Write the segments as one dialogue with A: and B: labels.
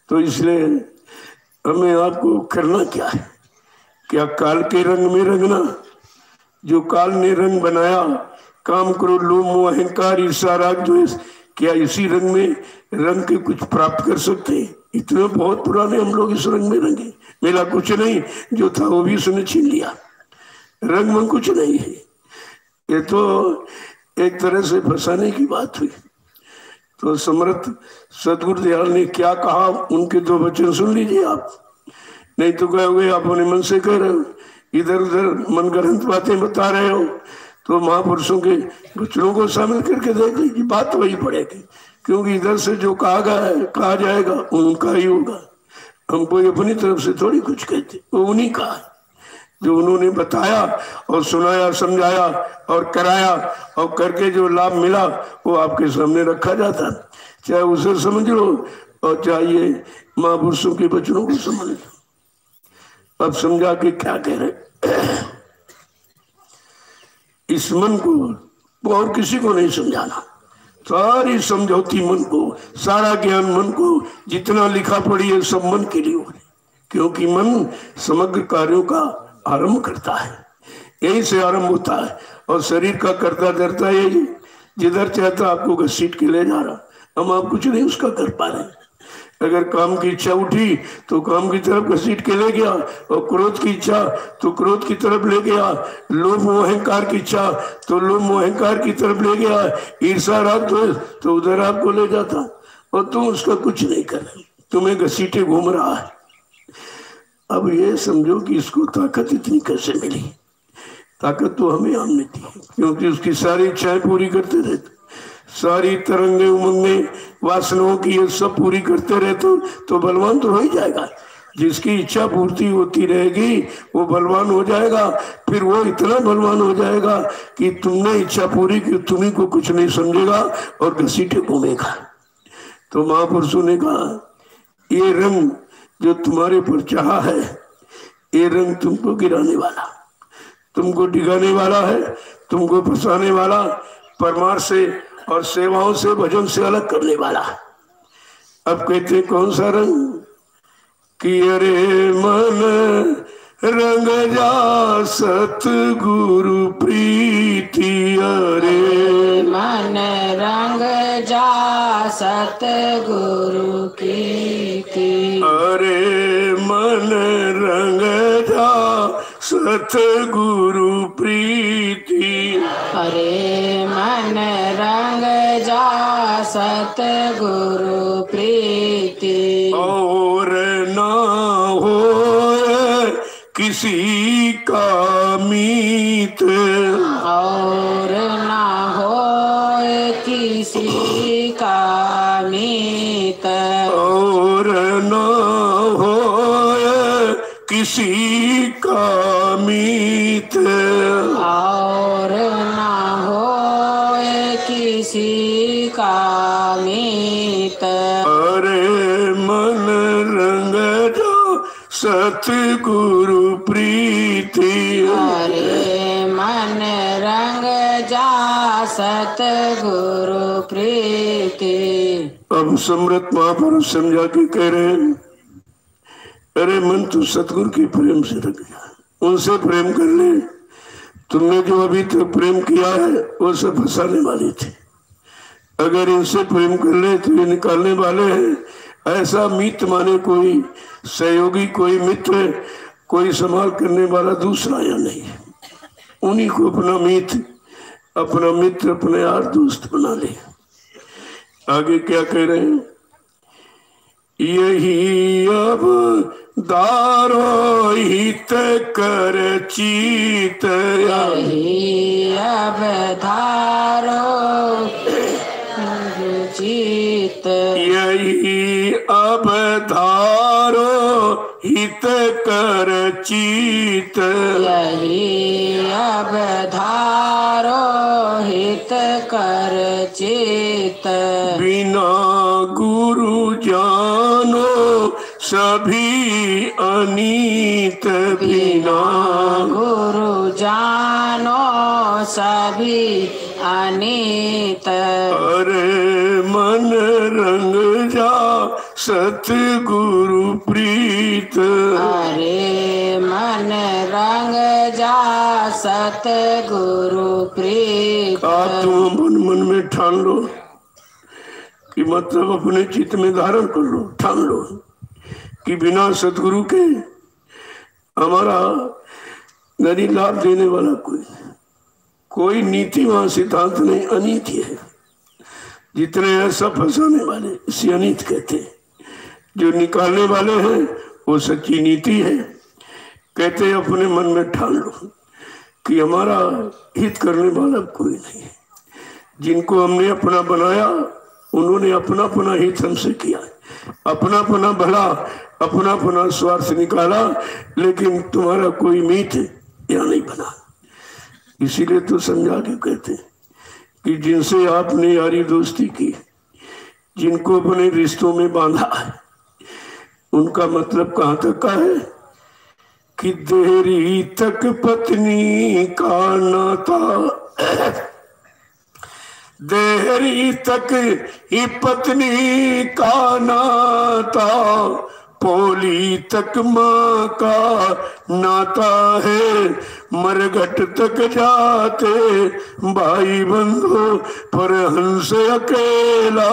A: तो इसलिए हमें आपको करना क्या है? क्या काल के रंग में रंगना? जो काल ने रंग बनाया, काम क्रोध लोभ मोह अहंकार ईर्ष्या राग द्वेष, क्या इसी रंग में रंग के कुछ प्राप्त कर सकते हैं? इतने बहुत पुराने हम लोग इस रंग में रंगे, मेरा कुछ नहीं, जो था वो भी उसने छीन लिया। रंग में कुछ नहीं है। ये तो एक तरह से फंसाने की बात हुई। तो समर्थ सदगुरुदयाल ने क्या कहा, उनके दो वचन सुन लीजिए आप, नहीं तो कहोगे आप अपने मन से कह रहे हो, इधर उधर मनगढ़ंत बातें बता रहे हो। तो महापुरुषों के वचनों को शामिल करके देख लीजिए, बात वही पड़ेगी। क्योंकि इधर से जो कहा गया है, कहा जाएगा उनका ही होगा। हम कोई अपनी तरफ से थोड़ी कुछ कहते, वो उन्हीं का है जो उन्होंने बताया और सुनाया, समझाया और कराया, और करके जो लाभ मिला वो आपके सामने रखा जाता। चाहे उसे समझ लो और चाहे महापुरुषों के वचनों को समझ लो। अब समझा के क्या कह रहे, इस मन को और किसी को नहीं समझाना, सारी समझौती मन को, सारा ज्ञान मन को, जितना लिखा पड़ी है सब मन के लिए हो। क्योंकि मन समग्र कार्यों का आरंभ करता है, यही से आरंभ होता है। और शरीर का करता धरता यही, जिधर चाहता आपको घसीट के ले जा रहा। हम आप कुछ नहीं उसका कर पा रहे। अगर काम की इच्छा उठी तो काम की तरफ घसीट के ले गया, और क्रोध की इच्छा तो क्रोध की तरफ ले गया, लोभ मोह अहंकार की इच्छा तो लोभ मोह अहंकार की तरफ ले गया, ईर्ष्या राग तो उधर आपको ले जाता, और तुम उसका कुछ नहीं कर रहे, तुम्हें घसीटे घूम रहा है। अब ये समझो कि इसको ताकत इतनी कैसे मिली? ताकत तो हमें हमने दी, क्योंकि उसकी सारी इच्छाएं पूरी करते रहते, सारी तरंगे उमंगे वासनाओं की ये सब पूरी करते रहते, तो बलवान तो हो ही जाएगा। जिसकी इच्छा पूर्ति होती रहेगी वो बलवान हो जाएगा। फिर वो इतना बलवान हो जाएगा कि तुमने इच्छा पूरी की, तुम्ही को कुछ नहीं समझेगा और घसीटे घूमेगा। तो महापुरुषों ने कहा, ये रंग जो तुम्हारे पर चाहा है, ये रंग तुमको गिराने वाला, तुमको डिगाने वाला है, तुमको फंसाने वाला, परमार्थ से और सेवाओं से भजन से अलग करने वाला। अब कहते कौन सा रंग? कि अरे मन रंग जा सतगुरु प्रीति, अरे
B: मन रंग जा सतगुरु प्रीति,
A: अरे मन रंग जा सतगुरु प्रीति,
B: अरे मन रंग जा सतगुरु प्रीति,
A: और ना हो किसी का मीत,
B: और ना हो किसी का मीत,
A: और ना हो किसी का मीत,
B: और ना हो किसी का मीत,
A: अरे मन रंग जा सतगुरु प्रीति,
B: अरे मन रंग जा सतगुरु प्रीति।
A: अब सम्राट महापुरुष समझा के कह रहे हैं, अरे मन तू सतगुरु के प्रेम से रख गया, उनसे प्रेम कर ले। तुमने जो अभी तक प्रेम किया है वो सब फंसाने वाली थी। अगर इनसे प्रेम कर ले तो ये निकालने वाले हैं। ऐसा मित्र माने कोई सहयोगी, कोई मित्र, कोई संभाल करने वाला दूसरा या नहीं है। उन्हीं को अपना मित्र, अपना मित्र, अपने यार दोस्त बना ले। आगे क्या कह रहे हैं? यही अब दारो हित कर चीत,
B: यही अब धारो चित,
A: यही अब धारो हित कर चीत,
B: यही अब धारो हित कर चित,
A: बिना गुरु जानो सभी अनीत, बिना
B: गुरु जानो सभी अनीत,
A: अरे मन रंग जा सतगुरु प्रीत।
B: अरे मन रंग जा सतगुरु प्रीत।
A: आप तुम मन मन में ठान लो कि मतलब अपने चित्त में धारण कर लो, ठान लो कि बिना सतगुरु के हमारा नहीं लाभ देने वाला कोई नीति वहां सिद्धांत नहीं, अनीति है। जितने ऐसा फंसाने वाले इसे अनीत कहते हैं, जो निकालने वाले हैं वो सच्ची नीति है। कहते अपने मन में ठान लो कि हमारा हित करने वाला कोई नहीं है। जिनको हमने अपना बनाया उन्होंने अपना अपना हित हमसे किया, अपना अपना भला, अपना अपना स्वार्थ निकाला, लेकिन तुम्हारा कोई मीत या नहीं बना। इसीलिए तो समझा के कहते कि जिनसे आपने यारी दोस्ती की, जिनको अपने रिश्तों में बांधा है, उनका मतलब कहाँ तक का है कि देरी तक पत्नी का नाता, देरी तक ही पत्नी का नाता, पोली तक माँ का नाता है, मरघट तक जाते भाई बंधु, पर हंस अकेला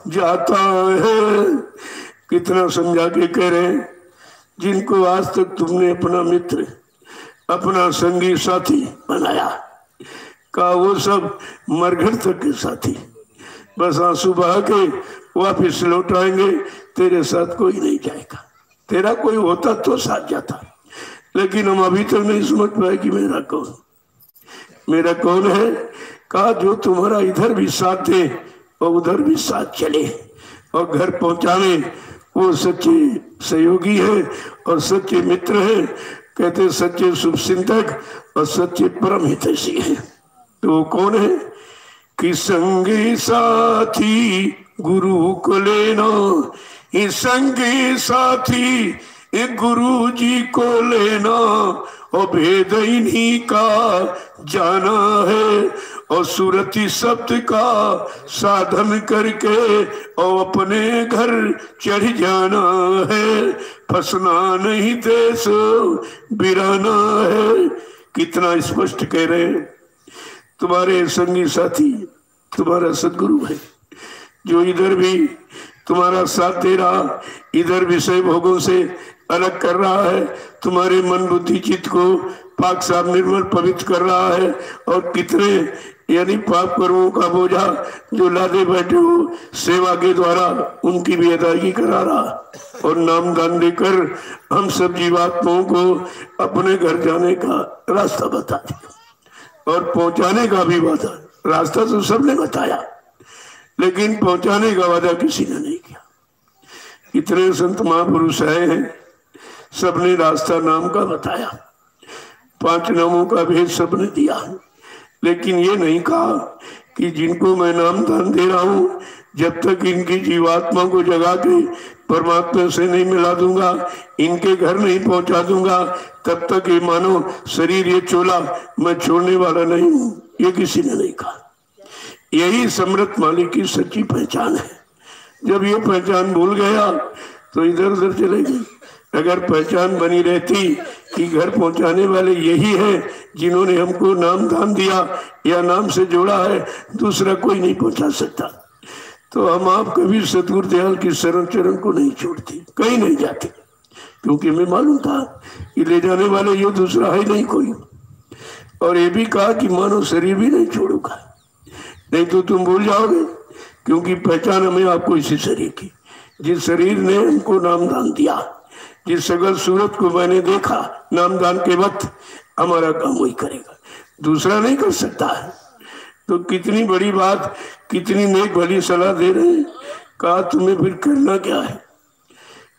A: जाता है। कितना समझा के कह रहे, जिनको आज तक तुमने अपना मित्र, अपना संगी साथी बनाया, का वो सब मरघट तक के साथी, बस आंसू बहा के वापिस लौट आएंगे, तेरे साथ कोई नहीं जाएगा। तेरा कोई होता तो साथ जाता, लेकिन हम अभी तक नहीं समझ पाए कि मेरा कौन है। कहा जो तुम्हारा इधर भी साथ दे और उधर भी साथ चले और घर पहुंचाने, वो सच्चे सहयोगी है और सच्चे मित्र है। कहते सच्चे शुभ चिंतक और सच्चे परम हितैषी है। तो वो कौन है कि संगी साथी गुरु को लेना, ये संगी साथी एक गुरु जी को लेना, और भेद इन्हीं का जाना है, और सुरति शब्द का साधन करके और अपने घर चढ़ जाना है, फंसना नहीं देश बिराना है। कितना स्पष्ट कह रहे हैं। तुम्हारे संगी साथी तुम्हारा सदगुरु है, जो इधर भी तुम्हारा साथ दे रहा, इधर विषय भोगों से अलग कर रहा है, तुम्हारे मन बुद्धि चित्त को पाक साफ निर्मल पवित्र कर रहा है, और कितने यानी पाप कर्मों का बोझा जो लादे बैठे हो सेवा के द्वारा उनकी भी अदायगी करा रहा, और नाम दान देकर हम सब जीवात्माओं को अपने घर जाने का रास्ता बता दिया, और पहुंचाने का भी वादा। रास्ता तो सबने बताया, लेकिन पहुंचाने का वादा किसी ने नहीं किया। इतने संत महापुरुष आए हैं, सबने रास्ता नाम का बताया, 5 नामों का भेद सबने दिया, लेकिन ये नहीं कहा कि जिनको मैं नाम दान दे रहा हूं, जब तक इनकी जीवात्मा को जगा के परमात्मा से नहीं मिला दूंगा, इनके घर नहीं पहुंचा दूंगा, तब तक ये मानो शरीर ये चोला मैं छोड़ने वाला नहीं हूं। ये किसी ने नहीं कहा। यही समृत मालिक की सच्ची पहचान है। जब ये पहचान भूल गया तो इधर उधर चले गए। अगर पहचान बनी रहती कि घर पहुंचाने वाले यही हैं जिन्होंने हमको नाम दान दिया या नाम से जोड़ा है, दूसरा कोई नहीं पहुंचा सकता, तो हम आप कभी सतगुरु दयाल की शरण चरण को नहीं छोड़ते, कहीं नहीं जाते, क्योंकि हमें मालूम था कि ले जाने वाले ये दूसरा है नहीं कोई। और ये भी कहा कि मानो शरीर भी नहीं छोड़ूंगा, नहीं तो तुम भूल जाओगे, क्योंकि पहचान हमें आपको इसी शरीर की, जिस शरीर ने हमको नाम दान दिया, जिस सगल सूरत को मैंने देखा नाम दान के वक्त, हमारा काम वही करेगा, दूसरा नहीं कर सकता है। तो कितनी बड़ी बात, कितनी नेक भली सलाह दे रहे हैं। कहा तुम्हें फिर करना क्या है,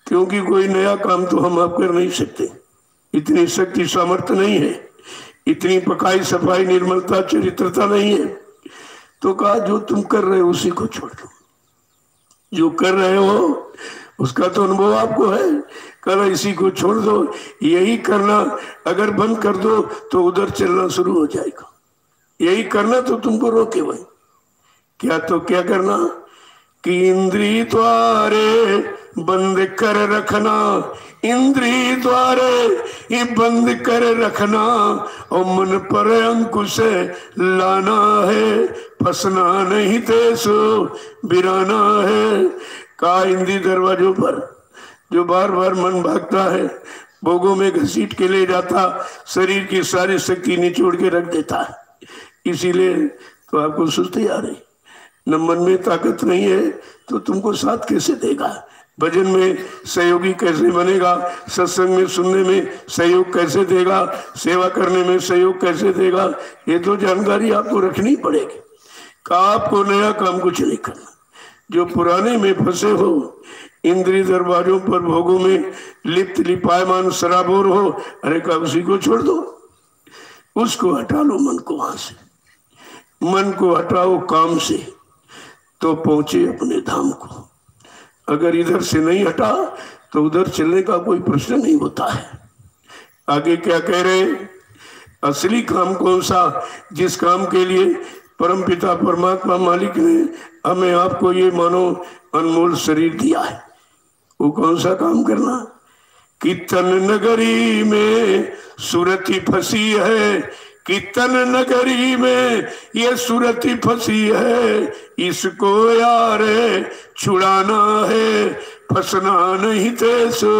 A: क्योंकि कोई नया काम तो हम आप कर नहीं सकते, इतनी शक्ति सामर्थ्य नहीं है, इतनी पकाई सफाई निर्मलता चरित्रता नहीं है। तो कहा जो तुम कर रहे हो उसी को छोड़ दो, जो कर रहे हो उसका तो अनुभव आपको है, कर इसी को छोड़ दो। यही करना अगर बंद कर दो तो उधर चलना शुरू हो जाएगा। यही करना तो तुमको रोके भाई, क्या तो क्या करना कि इंद्री द्वारे बंद कर रखना, इंद्री द्वारे ये बंद कर रखना, और मन पर अंकुश लाना है, फंसना नहीं तेसो बिराना है। का इंद्री दरवाजों पर जो बार बार मन भागता है, भोगों में घसीट के ले जाता, शरीर की सारी शक्ति निचोड़ के रख देता है। इसीलिए तो आपको सुस्ती आ रही, न मन में ताकत नहीं है तो तुमको साथ कैसे देगा, भजन में सहयोगी कैसे बनेगा, सत्संग में सुनने में सहयोग कैसे देगा, सेवा करने में सहयोग कैसे देगा, ये तो जानकारी आपको रखनी पड़ेगी। का आपको नया काम कुछ नहीं करना, जो पुराने में फंसे हो, इंद्रिय दरवाजों पर भोगों में लिप्त लिपायमान सराबोर हो, अरे का उसी को छोड़ दो, उसको हटा लो मन को, वहां से मन को हटाओ काम से तो पहुंचे अपने धाम को। अगर इधर से नहीं हटा तो उधर चलने का कोई प्रश्न नहीं होता है। आगे क्या कह रहे हैं, असली काम कौन सा, जिस काम के लिए परमपिता परमात्मा मालिक ने हमें आपको ये मानो अनमोल शरीर दिया है, वो कौन सा काम करना। कि तन नगरी में सुरती फंसी है, कि तन नगरी में ये सुरती फंसी है, इसको यार छुड़ाना है, फंसना नहीं तेसो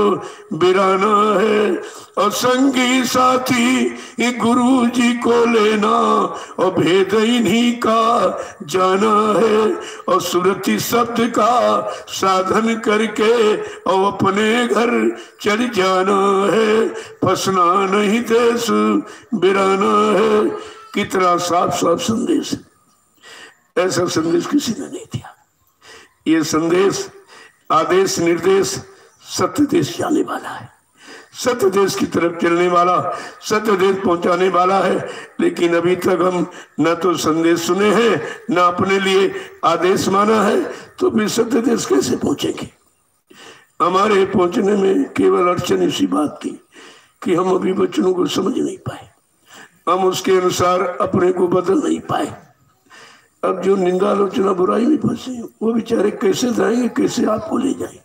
A: बिराना है। और संगी साथी ये गुरु जी को लेना, और भेद इन्हीं का जाना है, और सुरती शब्द का साधन करके और अपने घर चल जाना है, फंसना नहीं देश बिराना है। कितना साफ साफ संदेश, ऐसा संदेश किसी ने नहीं दिया। ये संदेश आदेश निर्देश सत्य देश जाने वाला है, सत्य देश की तरफ चलने वाला, सत्य देश पहुंचाने वाला है। लेकिन अभी तक हम न तो संदेश सुने हैं, न अपने लिए आदेश माना है, तो फिर सत्य देश कैसे पहुंचेंगे। हमारे पहुंचने में केवल अड़चन इसी बात की कि हम अभी वचनों को समझ नहीं पाए, हम उसके अनुसार अपने को बदल नहीं पाए। अब जो निंदा आलोचना बुराई में फंसे वो बेचारे कैसे जाएंगे, कैसे आपको ले जाएंगे।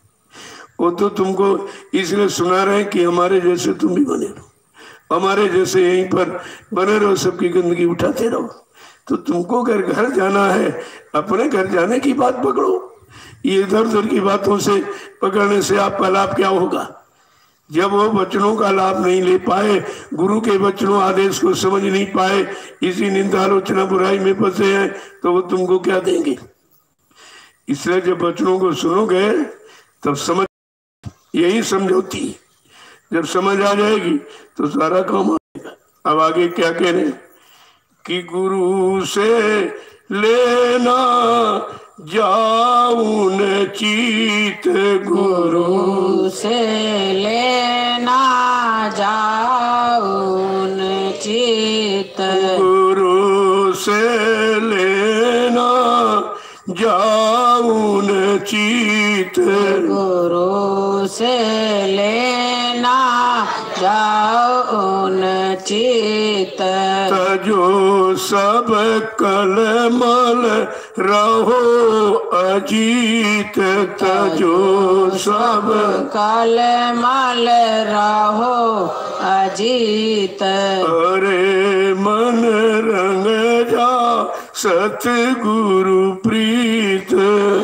A: वो तो तुमको इसलिए सुना रहे हैं कि हमारे जैसे तुम भी बने रहो, हमारे जैसे यहीं पर बने रहो, सबकी गंदगी उठाते रहो। तो तुमको अगर घर जाना है, अपने घर जाने की बात पकड़ो, ये इधर उधर की बातों से पकड़ने से आपका लाभ क्या होगा। जब वो वचनों का लाभ नहीं ले पाए, गुरु के वचनों आदेश को समझ नहीं पाए, इसी निंदा आलोचना बुराई में फंसे हैं, तो वो तुमको क्या देंगे। इसलिए जब वचनों को सुनोगे तब समझ, यही समझौती, जब समझ आ जाएगी तो सारा काम आएगा। अब आगे क्या कह रहे हैं कि गुरु से लेना जाऊन चीत,
B: गुरु से लेना जाऊन चित,
A: गुरु से लेना जाऊन चीत,
B: गुरु से लेना जाऊन चित।
A: तजो सब कलमल रहो अजीत, तजो सब
B: कलमल रहो अजीत।
A: अरे मन रंग जा सतगुरु प्रीत,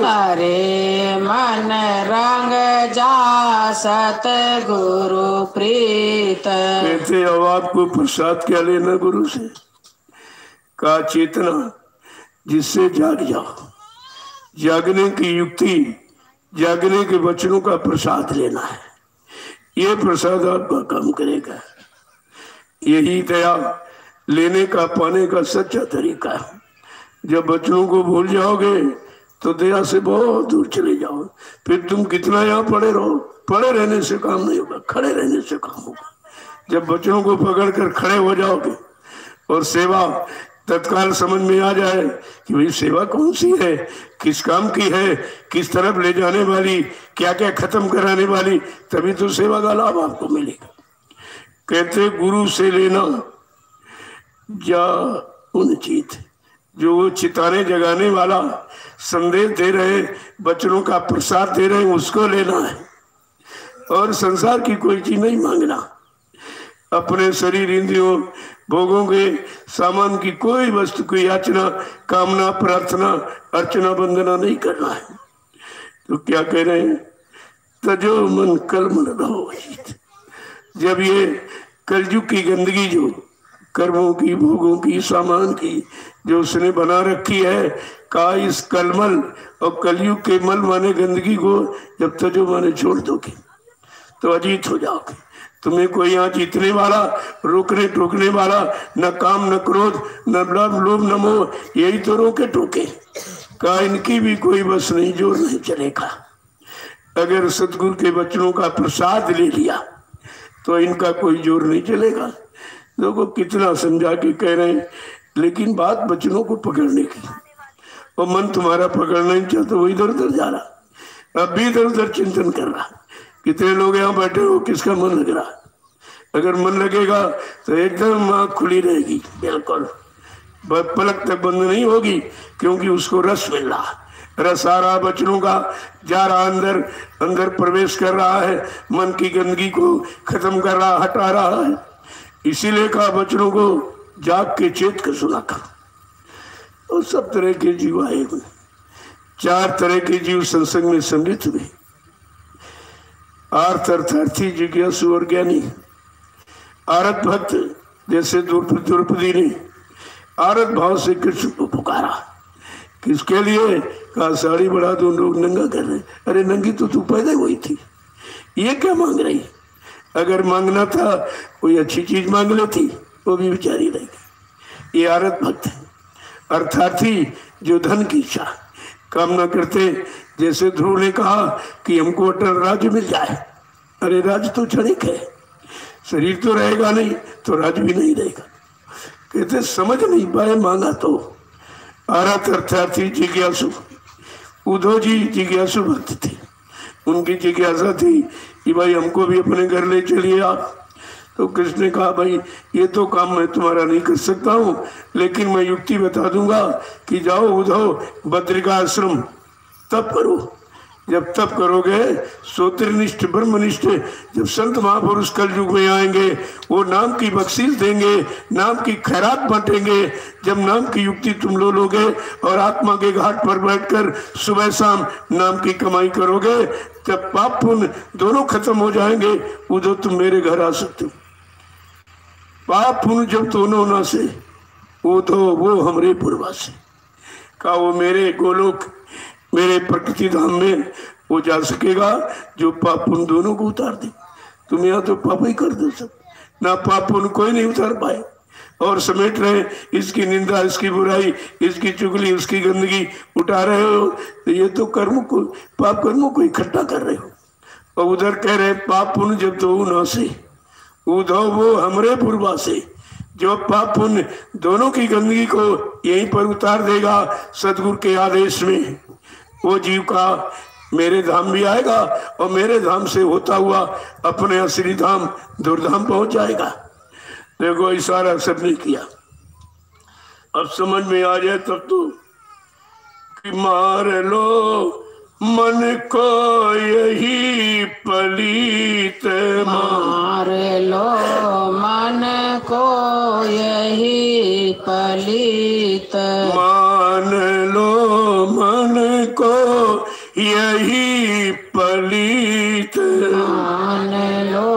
B: अरे मन रंग जा सतगुरु प्रीत।
A: कहते अब आपको प्रसाद क्या लेना गुरु से, का चेतना जिससे जाग जाओ, जागने की युक्ति, जागने के वचनों का प्रसाद लेना है। ये प्रसाद आपका काम करेगा, यही दया लेने का पाने का सच्चा तरीका है। जब वचनों को भूल जाओगे तो दया से बहुत दूर चले जाओ, फिर तुम कितना यहाँ पड़े रहो, पड़े रहने से काम नहीं होगा, खड़े रहने से काम होगा। जब वचनों को पकड़ कर खड़े हो जाओगे और सेवा तत्काल समझ में आ जाए कि भाई सेवा कौन सी है, किस काम की है, किस तरफ ले जाने वाली, क्या क्या खत्म कराने वाली, तभी तो सेवा का लाभ आपको मिलेगा। कहते गुरु से लेना जा उन चीत, जो वो चिताने जगाने वाला संदेश दे रहे, बच्चों का प्रसाद दे रहे हैं, उसको लेना है और संसार की कोई चीज नहीं मांगना। अपने शरीर इंद्रियों भोगों के सामान की कोई वस्तु की याचना कामना प्रार्थना अर्चना वंदना नहीं करना है। तो क्या कह रहे हैं, तजो मन कलमल रहो। जब ये कलयुग की गंदगी जो कर्मों की भोगों की सामान की जो उसने बना रखी है, का इस कलमल और कलयुग के मल माने गंदगी को जब तजो माने छोड़ दोगे तो अजीत हो जाओगे। तुम्हें कोई यहाँ जीतने वाला, रोकने टोकने वाला, न काम न क्रोध न लोभ न मोह, यही तो रोके टोके। का इनकी भी कोई बस नहीं, जोर नहीं चलेगा। अगर सतगुरु के बच्चों का प्रसाद ले लिया तो इनका कोई जोर नहीं चलेगा। लोगों कितना समझा के कह रहे हैं, लेकिन बात बच्चों को पकड़ने की, और मन तुम्हारा पकड़ना नहीं चाहता, वो इधर उधर जा रहा, अब भी इधर उधर चिंतन कर रहा। कितने लोग यहाँ बैठे हो, किसका मन लग रहा? अगर मन लगेगा तो एकदम आँख खुली रहेगी, बिल्कुल पलक तक बंद नहीं होगी, क्योंकि उसको रस मिल रहा, रस आ रहा बच्चों का, जा रहा अंदर, अंदर प्रवेश कर रहा है, मन की गंदगी को खत्म कर रहा, हटा रहा है। इसीलिए कहा बच्चों को जाग के चेत कर सुना कर। और सब तरह के जीव आए हुए, 4 तरह के जीव सत्संग में सम्मिलित हुए, आर्थ अर्थार्थी जिज्ञासु और ज्ञानी। आरत भक्त जैसे द्रौपदी ने आरत भाव से कृष्ण को पुकारा, किसके लिए? कहा साड़ी बढ़ा दो, लोग नंगा कर रहे। अरे नंगी तो तू पैदा हुई थी, ये क्या मांग रही? अगर मांगना था कोई अच्छी चीज मांग लेती, वो भी बेचारी रहेगी। ये आरत भक्त है। अर्थार्थी जो धन की इच्छा कामना करते, जैसे ध्रुव ने कहा कि हमको अटल राज्य मिल जाए। अरे राज्य तो क्षणिक है, शरीर तो रहेगा नहीं, तो राज्य भी नहीं रहेगा। कहते समझ नहीं पाए, मांगा तो। आरत अर्थार्थी जिज्ञासु। उद्धव जी जिज्ञासु भक्त थे, उनकी जिज्ञासा थी कि भाई हमको भी अपने घर ले चलिए आप। तो कृष्ण ने कहा भाई ये तो काम मैं तुम्हारा नहीं कर सकता हूँ, लेकिन मैं युक्ति बता दूंगा कि जाओ उद्धव बद्रिका आश्रम तप करो। जब तप करोगे सोत्रनिष्ठ ब्रह्मनिष्ठ, जब संत महापुरुष कल युग में आएंगे, वो नाम की बख्शीश देंगे, नाम की खैरात बांटेंगे। जब नाम की युक्ति तुम लोगे और आत्मा के घाट पर बैठकर सुबह शाम नाम की कमाई करोगे, जब पाप पुण्य दोनों खत्म हो जाएंगे, उधर तुम मेरे घर आ सकते हो। पाप पुण्य जब दोनों ना से, वो हमरे पूर्वासी का, वो मेरे गोलोक मेरे प्रकृति धाम में वो जा सकेगा जो पाप पुण्य दोनों को उतार दे। तुम यहाँ तो पाप ही कर दो सब, ना पाप पुण्य कोई नहीं उतार पाए, और समेट रहे इसकी निंदा, इसकी बुराई, इसकी चुगली, उसकी गंदगी उठा रहे हो। तो ये तो कर्म को, पाप कर्मों को इकट्ठा कर रहे हो। और उधर कह रहे पाप पुण्य जब तो ना से, उधव वो हमरे पूर्वा से, जो पाप पुण्य दोनों की गंदगी को यहीं पर उतार देगा सदगुरु के आदेश में, वो जीव का मेरे धाम भी आएगा और मेरे धाम से होता हुआ अपने असली धाम दुर्धाम पहुंच जाएगा। देखो इशारा सबने किया, अब समझ में आ जाए तब तो कि मार लो मन को यही पलीत,
B: मार लो मन को यही पलीत,
A: मान लो मन को यही पलीत,
B: मान लो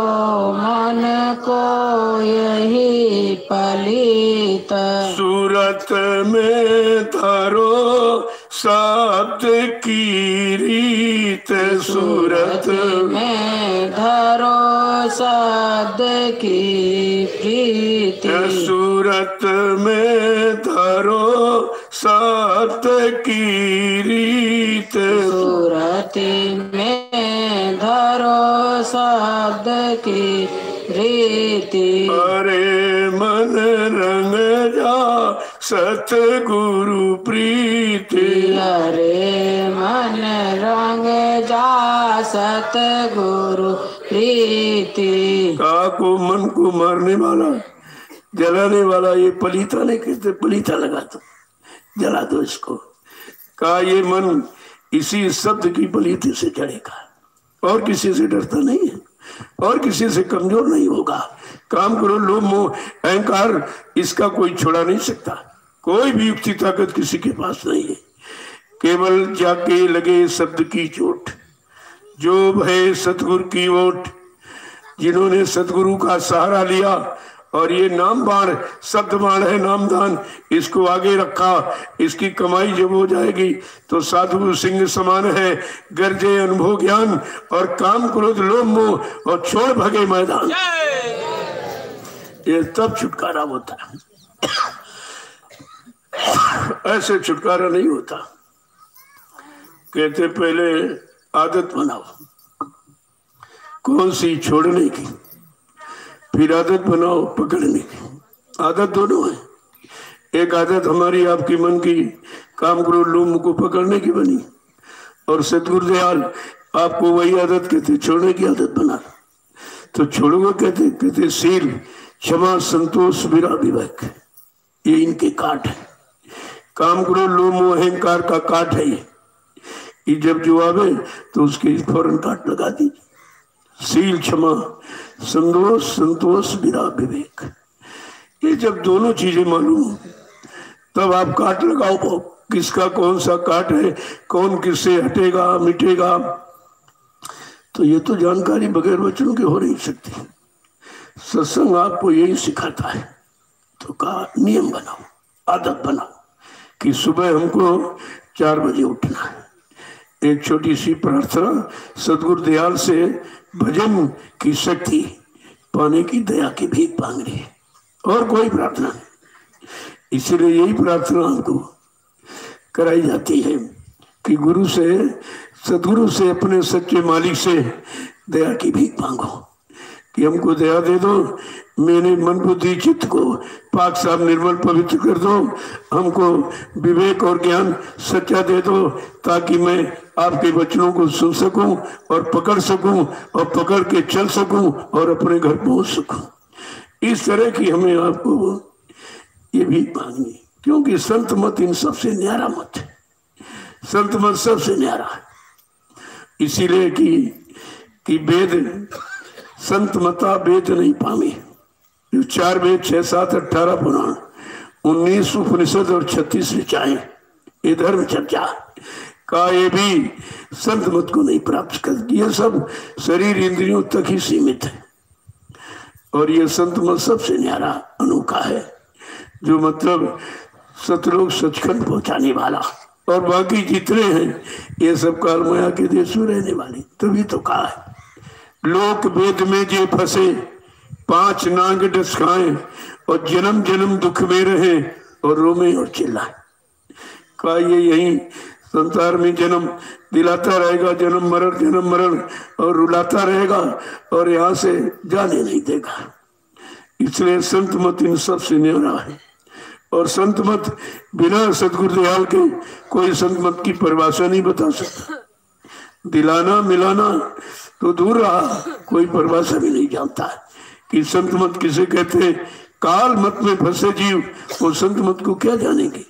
B: मन को यही पलीत।
A: सूरत में धरो शब्द की रीत, सूरत
B: में धरो शब्द की प्रीति,
A: सूरत में धरो शब्द की रीत,
B: सूरत में धरो शब्द की रीति।
A: अरे मन रंग जा सतगुरु प्रीति,
B: अरे मन रंग जा सतगुरु प्रीति।
A: को मन को मारने वाला, जलाने वाला, ये पलीता नहीं कहते, पलीता लगा दो। जला दो इसको। कहा ये मन इसी शब्द की बलीती से जड़ेगा, और किसी से डरता नहीं है, और किसी से कमजोर नहीं होगा। काम करो, लोभ मोह अहंकार, इसका कोई छोड़ा नहीं सकता। कोई भी युक्ति ताकत किसी के पास नहीं है। केवल जाके लगे शब्द की चोट, जो भय सतगुरु की ओट। जिन्होंने सतगुरु का सहारा लिया और ये नाम बाण, शब्द बाण है नामदान, इसको आगे रखा, इसकी कमाई जब हो जाएगी तो साधु सिंह समान है। गर्जे अनुभव ज्ञान और काम क्रोध लोभ मोह और छोड़ भगे मैदान। ये तब छुटकारा होता है, ऐसे छुटकारा नहीं होता। कहते पहले आदत बनाओ, कौन सी? छोड़ने की। फिर आदत बनाओ पकड़ने की। आदत दोनों है। एक आदत हमारी आपकी मन की काम करो लोग को पकड़ने की बनी, और सतगुरु दयाल आपको वही आदत कहते छोड़ने की आदत बना। तो छोड़ोगे कहते शील क्षमा संतोष विरा विवेक, ये इनके काट है। काम करो लोभ मोह अहंकार का काट है ये जब जो आवे तो उसके फौरन काट लगा दीजिए। शील क्षमा संतोष विरा विवेक, ये जब दोनों चीजें मालूम हो तब आप काट लगाओ। किसका कौन सा काट है, कौन किससे हटेगा मिटेगा, तो ये तो जानकारी बगैर वचनों के हो नहीं सकती। सत्संग आपको यही सिखाता है। तो कहा नियम बनाओ, आदत बनाओ कि सुबह हमको 4 बजे उठना है। एक छोटी सी प्रार्थना, सतगुरु दयाल से भजन की शक्ति पाने की दया की भीख मांग रही है, और कोई प्रार्थना नहीं। इसीलिए यही प्रार्थना हमको कराई जाती है कि गुरु से, सतगुरु से, अपने सच्चे मालिक से दया की भीख मांगो कि हमको दया दे दो, मेरे मन बुद्धि चित्त को पाक साफ निर्मल पवित्र कर दो, हमको विवेक और ज्ञान सच्चा दे दो, ताकि मैं आपके वचनों को सुन सकूं और पकड़ सकूं और पकड़ के चल सकूं और अपने घर पहुंच सकूं। इस तरह की हमें आपको ये भी मांगनी, क्योंकि संत मत इन सबसे न्यारा मत है। संत मत सबसे न्यारा है, इसीलिए कि वेद संत मता वेद नहीं पामी। 4 वेद 6 7 18 पुराण 19 उपनिषद और 36 ऋचाएं, ये धर्म चर्चा का ये भी संत मत को नहीं प्राप्त कर। ये सब शरीर इंद्रियों तक ही सीमित है, और ये संत मत सबसे न्यारा अनोखा है, जो मतलब सतलोक सचखंड पहुंचाने वाला। और बाकी जितने हैं ये सब काल माया के देश में रहने वाले। तभी तो कहा है लोक वेद में जे फंसे 5 नाग डस खाए, और जन्म जन्म दुख में रहे और रोमे और चिल्लाए। का ये यही संसार में जन्म दिलाता रहेगा, जन्म मरण और रुलाता रहेगा, और यहाँ से जाने नहीं देगा। इसलिए संत मत इन सबसे न्यारा है, और संत मत बिना सतगुरु दयाल के कोई संत मत की परिभाषा नहीं बता सकता। दिलाना मिलाना तो दूर रहा, कोई परिभाषा भी नहीं जानता कि संत मत किसे कहते हैं। काल मत में फंसे जीव वो संत मत को क्या जानेंगे,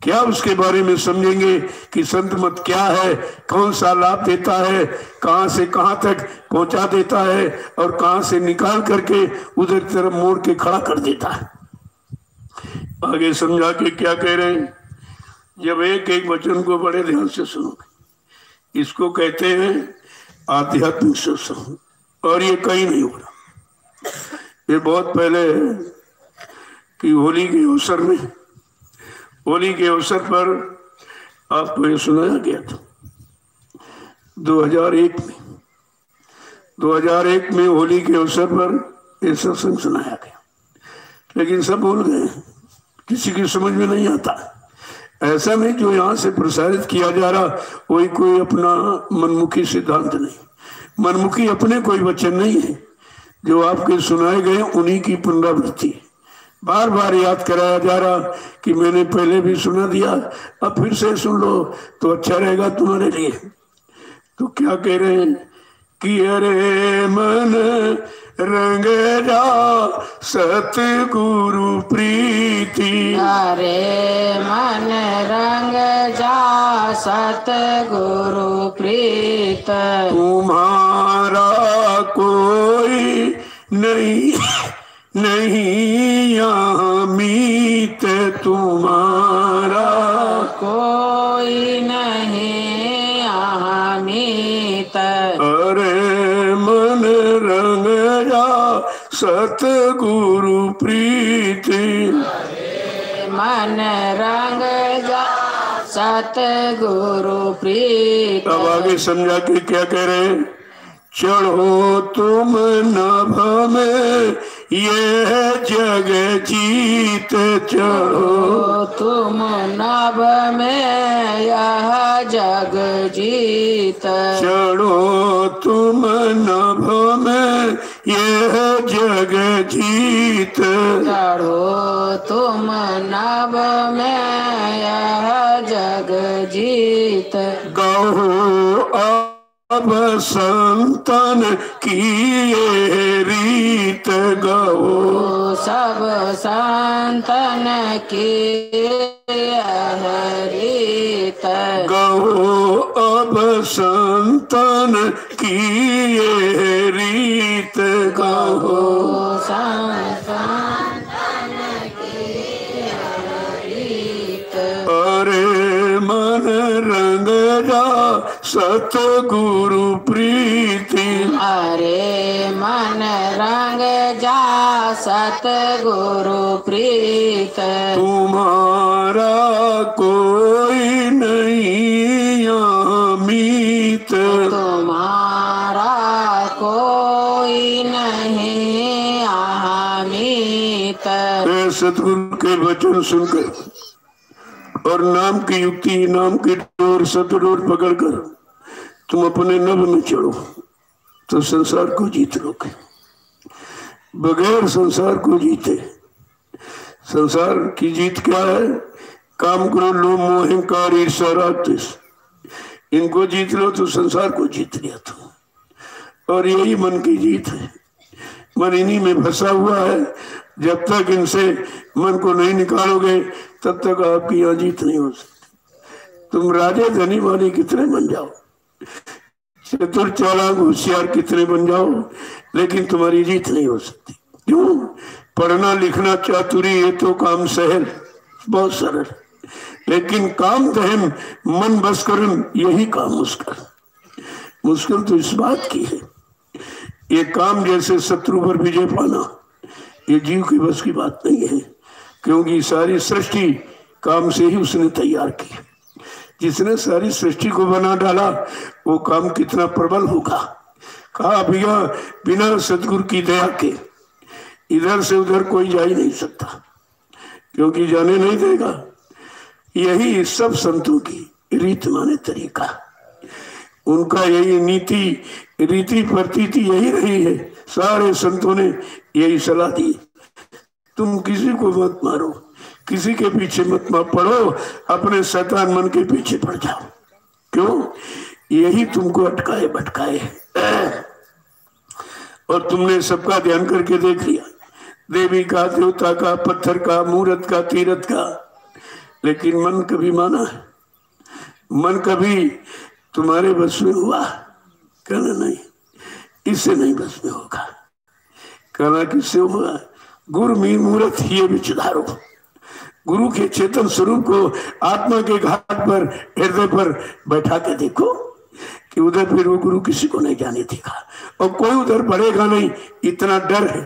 A: क्या उसके बारे में समझेंगे कि संत मत क्या है, कौन सा लाभ देता है, कहां से कहां तक पहुंचा देता है, और कहां से निकाल करके उधर तरफ मोड़ के खड़ा कर देता है। आगे समझा के क्या कह रहे हैं, जब एक एक वचन को बड़े ध्यान से सुनोगे, इसको कहते हैं आध्यात्मिक सत्संग, और ये कहीं नहीं हो रहा। ये बहुत पहले कि होली के अवसर पर आपको ये सुनाया गया था 2001 में होली के अवसर पर ये सत्संग सुनाया गया, लेकिन सब भूल गए, किसी की समझ में नहीं आता। ऐसा नहीं जो यहाँ से प्रसारित किया जा रहा वही कोई अपना मनमुखी सिद्धांत नहीं, मनमुखी अपने कोई वचन नहीं है, जो आपके सुनाए गए उन्हीं की पुनरावृत्ति। बार बार याद कराया जा रहा कि मैंने पहले भी सुना दिया, अब फिर से सुन लो तो अच्छा रहेगा तुम्हारे लिए। तो क्या कह रहे हैं कि अरे मन रंग जा सतगुरु प्रीति।
B: अरे मन रंग जा सतगुरु प्रीत।
A: तुम्हारा कोई नहीं नहीं यहाँ मीत, तुम्हारा
B: कोई नहीं यहाँ मीत।
A: अरे मन रंग जा सतगुरु प्रीति।
B: मन रंग जा सतगुरु प्रीत।
A: अब आगे समझा के क्या कह रहे हैं? चढ़ो तुम नभ में ये जग जीत, चढ़ो
B: तुम नभ में यह जग जीत।
A: चढ़ो तुम नभ में यह जग जीत।
B: चढ़ो तुम नभ में यह जग जीत।
A: गहो अब संतन की ये रीत, गहो
B: सब संतन की यह रीत।
A: गहो अब संतन की ये रीत, गहो
B: संतन की यह रीत।
A: अरे मन रंग जा सतगुरु प्रीति।
B: अरे मन रंग जा सतगुरु प्रीत।
A: तुम्हारा कोई नहीं यहाँ मीत।
B: तुम्हारा कोई नहीं यहाँ मीत।
A: सतगुरु के वचन सुनकर और नाम की युक्ति, नाम की डोर, सतडोर पकड़कर तुम अपने नभ में चढ़ो तो संसार को जीत लोगे। बगैर संसार को जीते, संसार की जीत क्या है? काम, क्रोध, लोभ, मोह, अहंकार, ईर्ष्या, राग, द्वेष, इनको जीत लो तो संसार को जीत लिया तुम। और यही मन की जीत है। मन इन्हीं में फंसा हुआ है। जब तक इनसे मन को नहीं निकालोगे तब तक आपकी यहाँ जीत नहीं हो सकती। तुम राजे धनी वाले कितने बन जाओ, चतुर चालाक होशियार कितने बन जाओ, लेकिन तुम्हारी जीत नहीं हो सकती। क्यों? पढ़ना लिखना चातुरी ये तो काम सहल, बहुत सरल, लेकिन काम दहन मन बस करन यही काम मुश्किल। मुश्किल तो इस बात की है, ये काम जैसे शत्रु पर विजय पाना ये जीव की बस की बात नहीं है, क्योंकि सारी सृष्टि काम से ही उसने तैयार की। जिसने सारी सृष्टि को बना डाला वो काम कितना प्रबल होगा। कहा भैया बिना सतगुरु की दया के इधर से उधर कोई जा ही नहीं सकता, क्योंकि जाने नहीं देगा। यही सब संतों की रीत माने तरीका, उनका यही नीति रीति प्रतीति यही रही है। सारे संतों ने यही सलाह दी, तुम किसी को मत मारो, किसी के पीछे मत पड़ो, अपने शैतान मन के पीछे पड़ जाओ। क्यों? यही तुमको अटकाए भटकाए। और तुमने सबका ध्यान करके देख लिया, देवी का, देवता का, पत्थर का, मूर्त का, तीरथ का, लेकिन मन कभी माना है? मन कभी तुम्हारे बस में हुआ? कहना नहीं, इससे नहीं बस में होगा। कहना किससे होगा? गुरु मी मूर्त ये विचारो, गुरु के चेतन स्वरूप को आत्मा के घाट पर, हृदय पर बैठा के देखो कि उधर फिर वो गुरु किसी को नहीं जाने देगा और कोई उधर बढ़ेगा नहीं। इतना डर है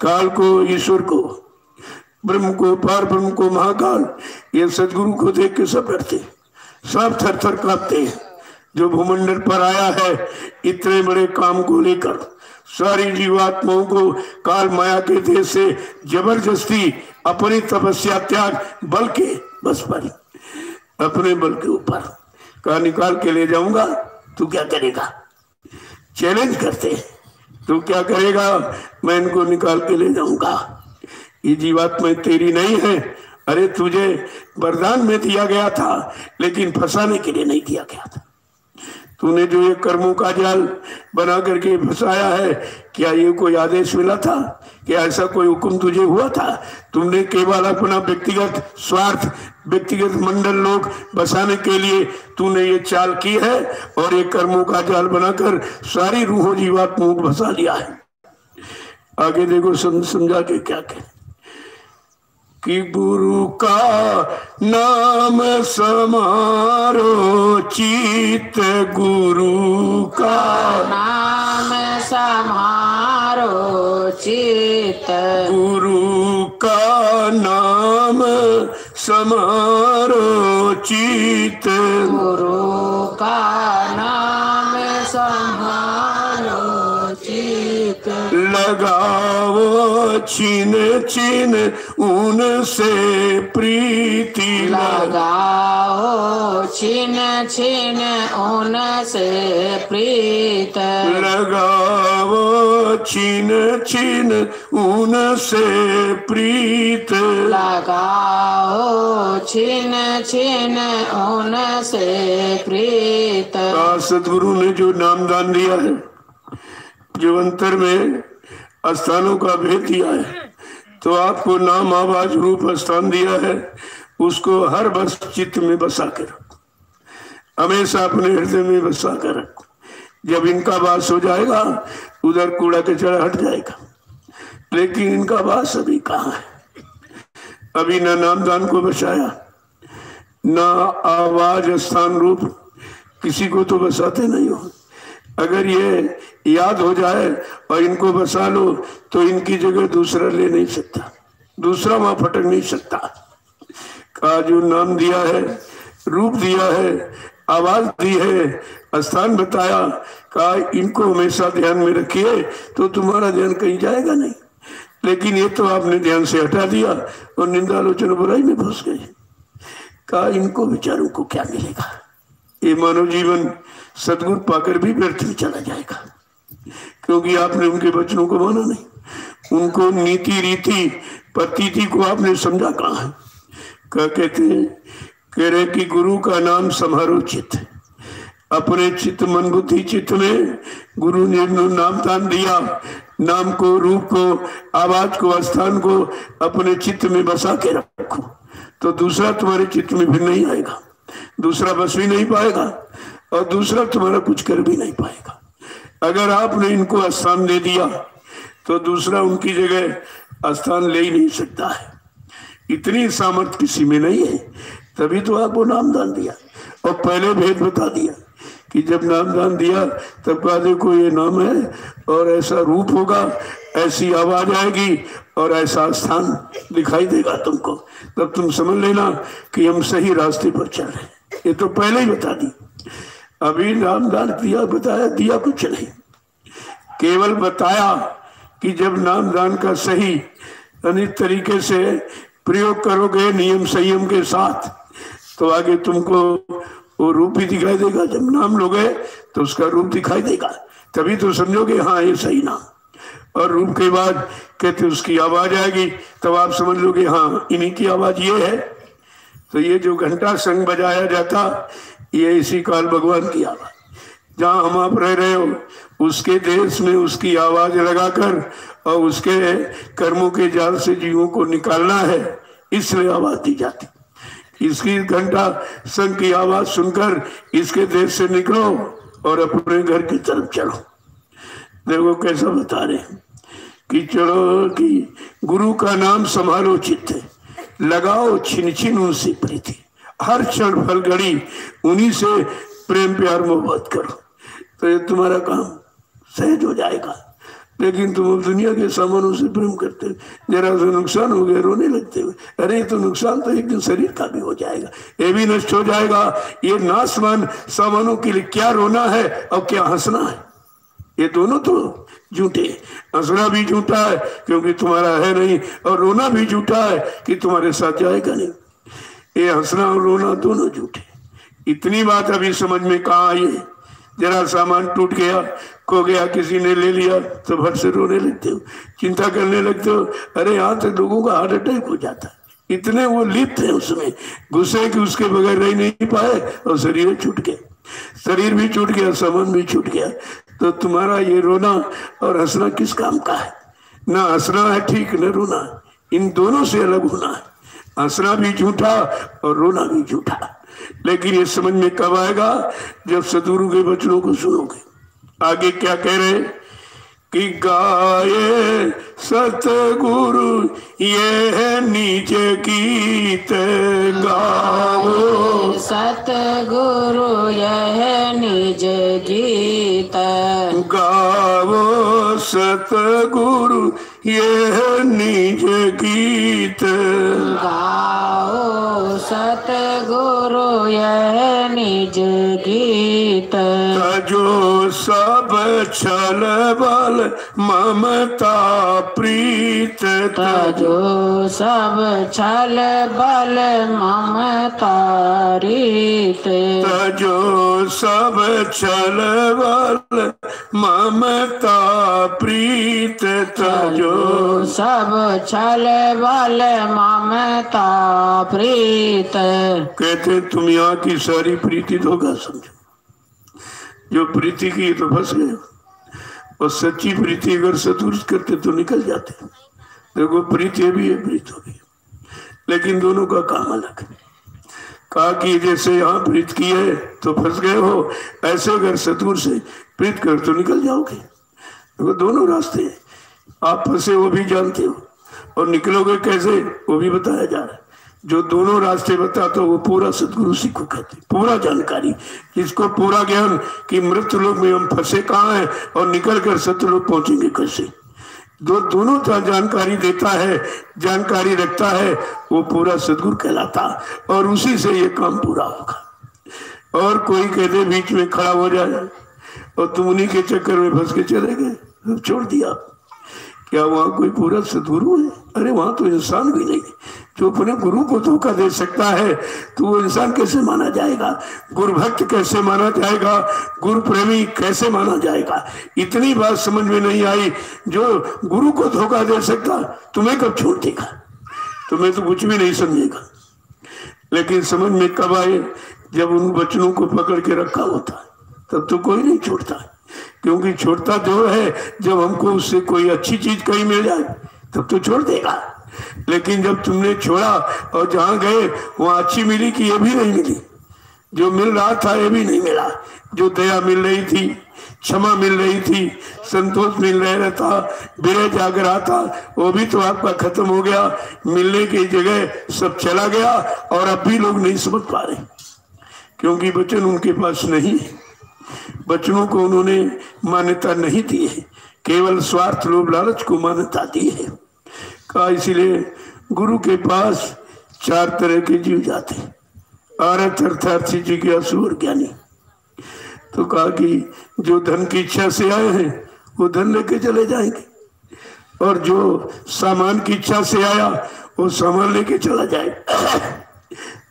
A: काल को, ईश्वर को, ब्रह्म को, पार ब्रह्म को, महाकाल, ये सदगुरु को देख के सब डरते, सब थर थर कांपते हैं। जो भूमंडल पर आया है इतने बड़े काम को लेकर, सारी जीवात्माओं को काल माया के देश से जबरदस्ती अपनी तपस्या त्याग बल के बस पर, अपने बल के ऊपर कहा निकाल के ले जाऊंगा, तू क्या करेगा? चैलेंज करते, तू क्या करेगा? मैं इनको निकाल के ले जाऊंगा। ये जीवात्मा तेरी नहीं है। अरे तुझे वरदान में दिया गया था, लेकिन फंसाने के लिए नहीं दिया गया था। तूने जो ये कर्मों का जाल बना करके फंसाया है, क्या ये कोई आदेश मिला था? क्या ऐसा कोई हुक्म तुझे हुआ था? तुमने केवल अपना व्यक्तिगत स्वार्थ, व्यक्तिगत मंडल लोग बसाने के लिए तूने ये चाल की है और ये कर्मों का जाल बनाकर सारी रूहों जीवात्माओं को फंसा लिया है। आगे देखो समझा के क्या कह कि गुरु का नाम समारो चित, गुरु का
B: नाम समारो चित,
A: गुरु का नाम समारो चित,
B: गुरु का नाम समारो चित,
A: लगाओ छिन छिन उनसे प्रीति,
B: लगाओ छिन छिन उनसे प्रीत,
A: लगाओ छिन छिन उनसे प्रीत,
B: लगाओ छिन छिन उनसे प्रीत।
A: सतगुरु ने जो नामदान दिया है, जो अंतर में स्थानों का भेद दिया है, तो आपको नाम आवाज रूप स्थान दिया है, उसको हर बस चित्त में बसा कर रखो, हमेशा अपने हृदय में बसा कर रखो। जब इनका वास हो जाएगा उधर कूड़ा कचरा हट जाएगा, लेकिन इनका वास अभी कहाँ है? अभी न नामदान को बचाया, न आवाज स्थान रूप, किसी को तो बसाते नहीं हो। अगर ये याद हो जाए और इनको बसा लो तो इनकी जगह दूसरा ले नहीं सकता, दूसरा वहां फटक नहीं सकता। का जो नाम दिया है, रूप दिया है, आवाज दी है, स्थान बताया, का इनको हमेशा ध्यान में रखिए तो तुम्हारा ध्यान कहीं जाएगा नहीं। लेकिन ये तो आपने ध्यान से हटा दिया और निंदा आलोचना बुराई में फंस गए। का इनको विचारों को क्या मिलेगा? ये मानव जीवन सदगुरु पाकर भी व्यर्थ में चला जाएगा, क्योंकि आपने उनके वचनों को माना नहीं, उनको नीति रीति प्रतीति को आपने समझा कहाँ है। क्या कहते हैं? कह रहे कि गुरु का नाम समारो चित्त, अपने चित्त मन बुद्धि चित्त में गुरु ने नाम दान दिया, नाम को, रूप को, आवाज को, स्थान को अपने चित्त में बसा के रखो, तो दूसरा तुम्हारे चित्त में फिर नहीं आएगा, दूसरा बस भी नहीं पाएगा और दूसरा तुम्हारा कुछ कर भी नहीं पाएगा। अगर आपने इनको स्थान दे दिया तो दूसरा उनकी जगह स्थान ले ही नहीं सकता है। इतनी सामर्थ्य किसी में नहीं है, तभी तो आपको नामदान दिया। और पहले भेद बता दिया कि जब नामदान दिया तब कहा देखो ये नाम है और ऐसा रूप होगा, ऐसी आवाज आएगी और ऐसा स्थान दिखाई देगा तुमको, तब तुम समझ लेना कि हम सही रास्ते पर चल रहे हैं। ये तो पहले ही बता दी। अभी नामदान दिया, बताया, दिया कुछ नहीं, केवल बताया कि जब नामदान का सही अनेक तरीके से प्रयोग करोगे नियम संयम के साथ तो आगे तुमको वो रूप भी दिखाई देगा। जब नाम लोगे तो उसका रूप दिखाई देगा, तभी तो समझोगे हाँ ये सही नाम। और रूप के बाद कहते उसकी आवाज आएगी, तब आप समझ लोगे हाँ इन्हीं की आवाज ये है। तो ये जो घंटा संग बजाया जाता ये इसी काल भगवान की आवाज, जहाँ हम आप रह रहे हो उसके देश में उसकी आवाज लगाकर और उसके कर्मों के जाल से जीवों को निकालना है, इसलिए आवाज दी जाती। इसकी घंटा संग की आवाज सुनकर इसके देश से निकलो और अपने घर की तरफ चलो। देखो कैसा बता रहे हैं कि चलो कि गुरु का नाम संभालो चित्त, लगाओ छिन छिन उनसे प्रीति, हर क्षण फल घड़ी उन्हीं से प्रेम प्यार मोहब्बत करो, तो ये तुम्हारा काम सहज हो जाएगा। लेकिन तुम अब दुनिया के सामानों से प्रेम करते हो, जरा सा नुकसान हो गया रोने लगते हो। अरे तो नुकसान तो एक दिन शरीर का भी हो जाएगा, ये भी नष्ट हो जाएगा। ये नाशवान सामानों के लिए क्या रोना है और क्या हंसना है? ये दोनों तो झूठे। हंसना भी झूठा है क्योंकि तुम्हारा है नहीं, और रोना भी झूठा है कि तुम्हारे साथ जाएगा नहीं। ये हंसना और रोना दोनों झूठे। इतनी बात अभी समझ में कहाँ आई है? जरा सामान टूट गया, खो गया, किसी ने ले लिया तो भर से रोने लगते हो, चिंता करने लगते हो। अरे यहाँ तक लोगों का हार्ट अटैक हो जाता है, इतने वो लिप्त है उसमें, गुस्से कि उसके बगैर रह नहीं पाए और शरीर छूट गए। शरीर भी छूट गया, सामान भी छूट गया, तो तुम्हारा ये रोना और हंसना किस काम का है? ना हंसना है ठीक, न रोना। इन दोनों से अलग होना है। हंसना भी झूठा और रोना भी झूठा। लेकिन ये समझ में कब आएगा? जब सदगुरु के वचनों को सुनोगे। आगे क्या कह रहे कि गाये सतगुरु ये निज गीत, गाओ
B: सतगुरु यह निज गीत,
A: गाओ सतगुरु ये निज गीत,
B: गाओ सतगुरु यह निज गीत।
A: जो सब छल बल ममता प्रीत,
B: तजो सब छल बल ममता रीत,
A: तजो सब छल बल ममता प्रीत, तजो
B: सब छल बल ममता प्रीत।
A: कहते तुम यहाँ की सारी प्रीति धोखा समझो। जो प्रीति की तो फंस गए, और सच्ची प्रीति अगर सतुर करते तो निकल जाते। देखो प्रीति भी है, प्रीत भी है, लेकिन दोनों का काम अलग है। कहा कि जैसे यहाँ प्रीत की है तो फंस गए हो, ऐसे अगर सतुर से प्रीत कर तो निकल जाओगे। देखो दोनों रास्ते हैं। आप फंसे वो भी जानते हो, और निकलोगे कैसे वो भी बताया जा रहा है। जो दोनों रास्ते बताता वो पूरा सदगुरु सिख को कहते, पूरा जानकारी, जिसको पूरा ज्ञान कि मृत्यु लोक में हम फंसे कहाँ हैं और निकल कर सत्यलोक पहुंचेंगे कैसे। दोनों जानकारी देता है, जानकारी रखता है, वो पूरा सदगुरु कहलाता, और उसी से ये काम पूरा होगा। और कोई कहते बीच में खड़ा हो जाए और तुम उन्हीं के चक्कर में फंस के चले गए, छोड़ दिया। क्या वहां कोई पूरा सदगुरु है? अरे वहां तो इंसान भी नहीं। जो अपने गुरु को धोखा दे सकता है तो वो इंसान कैसे माना जाएगा? गुरु भक्त कैसे माना जाएगा? गुरु प्रेमी कैसे माना जाएगा? इतनी बात समझ में नहीं आई। जो गुरु को धोखा दे सकता तुम्हें कब छोड़ देगा? तुम्हें तो कुछ भी नहीं समझेगा। लेकिन समझ में कब आए? जब उन वचनों को पकड़ के रखा होता, तब तो कोई नहीं छोड़ता। क्योंकि छोड़ता जो है, जब हमको उससे कोई अच्छी चीज कहीं मिल जाए तब तो छोड़ देगा। लेकिन जब तुमने छोड़ा और जहां गए वहां अच्छी मिली कि ये भी नहीं मिली, जो मिल रहा था ये भी नहीं मिला, जो दया मिल रही थी, क्षमा मिल रही थी, संतोष मिल रहा था, विरह जाग रहा था, वो भी तो आपका खत्म हो गया। मिलने की जगह सब चला गया, और अब भी लोग नहीं समझ पा रहे, क्योंकि वचन उनके पास नहीं है। वचनों को उन्होंने मान्यता नहीं दी है, केवल स्वार्थ लोभ लालच को मान्यता दी है। कहा इसीलिए गुरु के पास चार तरह के जीव जाते, आरत अर्थार्थी जिज्ञासु और ज्ञानी। तो कहा कि जो धन की इच्छा से आए हैं वो धन लेके चले जाएंगे, और जो सामान की इच्छा से आया वो सामान लेके चला जाए।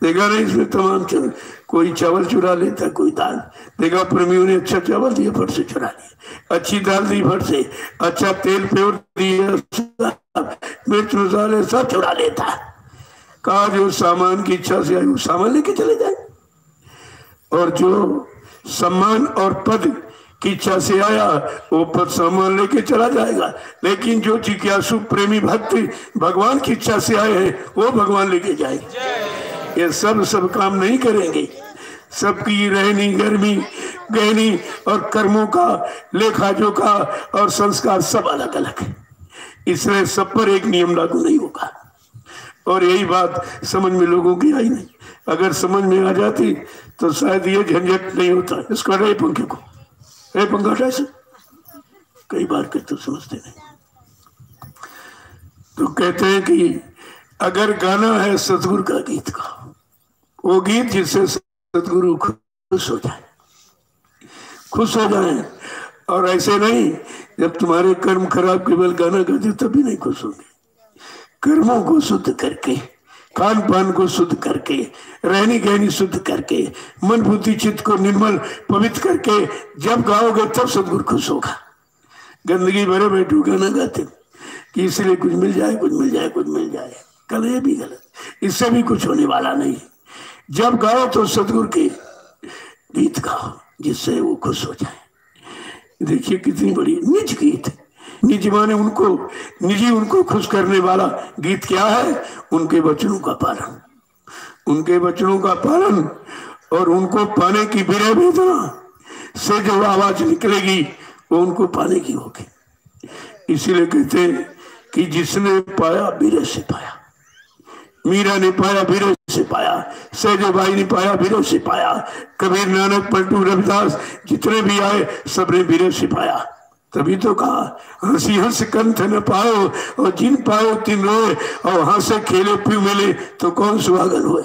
A: देखा नहीं इसमें तमाम चल, कोई चावल चुरा लेता, कोई दाल। देखा प्रेमियों ने अच्छा चावल दिया, फट से चुरा लिया, अच्छी दाल दी फट से, अच्छा तेल प्योर दिया, मिर्च मसाले सब चुरा लेता। कहा जो सामान की इच्छा से आई वो सामान लेके चले जाए, और जो सम्मान और पद की इच्छा से आया वो पद सम्मान लेके चला जाएगा। लेकिन जो जिज्ञासु प्रेमी भक्त भगवान की इच्छा से आए हैं वो भगवान लेके जाएंगे। ये सब काम नहीं करेंगे। सबकी रहनी गर्मी गहनी और कर्मों का लेखा जोखा और संस्कार सब अलग अलग है, इसलिए सब पर एक नियम लागू नहीं होगा। और यही बात समझ में लोगों की आई नहीं। अगर समझ में आ जाती तो शायद ये झंझट नहीं होता। इसको हटाए पंखे को, पंखा हटाए से कई बार कहते तो समझते नहीं। तो कहते हैं कि अगर गाना है सतगुरु का गीत का, वो गीत जिससे सतगुरु खुश हो जाए, खुश हो जाए। और ऐसे नहीं जब तुम्हारे कर्म खराब केवल गाना गाते तभी नहीं खुश होंगे। कर्मों को शुद्ध करके, खान पान को शुद्ध करके, रहनी गहनी शुद्ध करके, मन बुद्धि चित्त को निर्मल पवित्र करके जब गाओगे तब सतगुरु खुश होगा। गंदगी भरे बैठू गाना गाते कि इसलिए कुछ मिल जाए, कुछ मिल जाए, कुछ मिल जाए, कल ये भी गलत, इससे भी कुछ होने वाला नहीं। जब गाओ तो सतगुरु के गीत गाओ जिससे वो खुश हो जाए। देखिए कितनी बड़ी निज गीत है। निज माने उनको, निजी उनको खुश करने वाला गीत क्या है? उनके वचनों का पालन, उनके वचनों का पालन और उनको पाने की विरह वेदना से जो आवाज निकलेगी वो उनको पाने की होगी। इसीलिए कहते हैं कि जिसने पाया विरह से पाया। मीरा ने पाया विरह से पाया, सहजोबाई ने पाया विरह से पाया, कबीर नानक पलटू रविदास जितने भी आए सबने विरह से पाया। तभी तो कहा हंसी हंस कंठ न पाओ और जिन पाओ तिन रोए, और हंसे खेले पी मिले तो कौन सुहागन हुए,